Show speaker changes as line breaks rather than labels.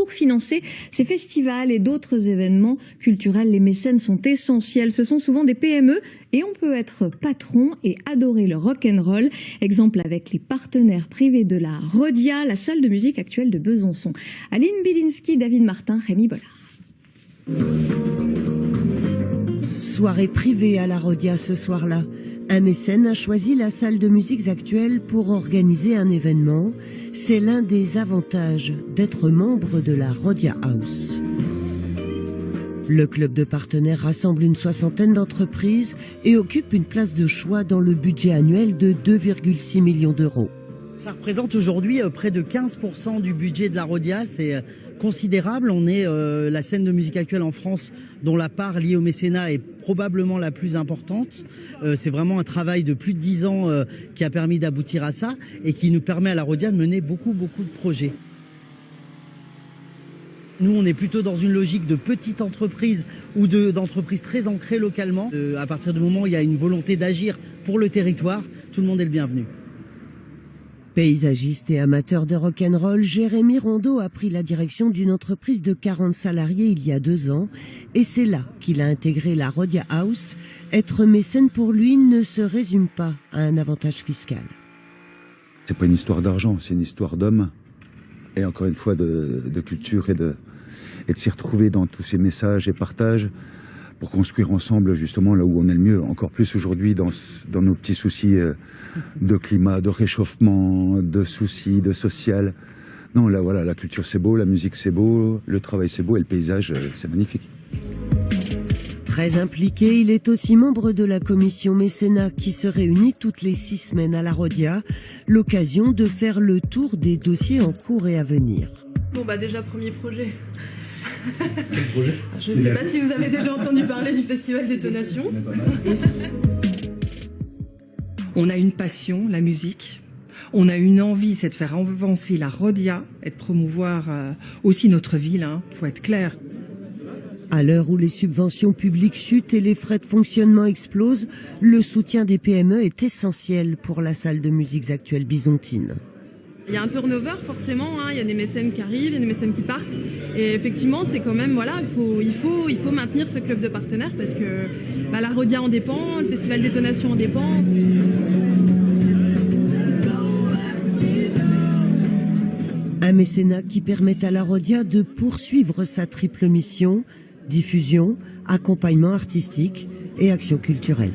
pour financer ces festivals et d'autres événements culturels. Les mécènes sont essentiels. Ce sont souvent des PME et on peut être patron et adorer le rock'n'roll. Exemple avec les partenaires privés de la Rhodia, la salle de musique actuelle de Besançon. Aline Bilinski, David Martin, Rémi Bollard.
Soirée privée à la Rhodia ce soir-là. Un mécène a choisi la salle de musiques actuelle pour organiser un événement. C'est l'un des avantages d'être membre de la Rhodia House. Le club de partenaires rassemble une soixantaine d'entreprises et occupe une place de choix dans le budget annuel de 2,6 millions d'euros.
Ça représente aujourd'hui près de 15% du budget de la Rhodia, c'est considérable. On est la scène de musique actuelle en France dont la part liée au mécénat est probablement la plus importante. C'est vraiment un travail de plus de 10 ans qui a permis d'aboutir à ça et qui nous permet à la Rhodia de mener beaucoup de projets. Nous, on est plutôt dans une logique de petite entreprise ou d'entreprise très ancrée localement. À partir du moment où il y a une volonté d'agir pour le territoire, tout le monde est le bienvenu.
Paysagiste et amateur de rock'n'roll, Jérémy Rondeau a pris la direction d'une entreprise de 40 salariés il y a 2 ans. Et c'est là qu'il a intégré la Rhodia House. Être mécène pour lui ne se résume pas à un avantage fiscal.
C'est pas une histoire d'argent, c'est une histoire d'hommes. Et encore une fois de culture et de s'y retrouver dans tous ces messages et partages pour construire ensemble justement là où on est le mieux. Encore plus aujourd'hui dans nos petits soucis de climat, de réchauffement, de soucis, de social. Non, là voilà, la culture c'est beau, la musique c'est beau, le travail c'est beau et le paysage c'est magnifique.
Très impliqué, il est aussi membre de la commission mécénat qui se réunit toutes les 6 semaines à la Rhodia. L'occasion de faire le tour des dossiers en cours et à venir.
Bon bah déjà premier projet.
Quel projet?
Je ne sais pas si vous avez déjà entendu parler du festival Détonation.
On a une passion, la musique. On a une envie, c'est de faire avancer la Rhodia et de promouvoir aussi notre ville, faut être clair.
À l'heure où les subventions publiques chutent et les frais de fonctionnement explosent, le soutien des PME est essentiel pour la salle de musiques actuelle bisontine.
Il y a un turnover forcément, il y a des mécènes qui arrivent, il y a des mécènes qui partent. Et effectivement, c'est quand même, voilà, il faut maintenir ce club de partenaires parce que la Rhodia en dépend, le festival Détonation en dépend.
Un mécénat qui permet à la Rhodia de poursuivre sa triple mission, diffusion, accompagnement artistique et action culturelle.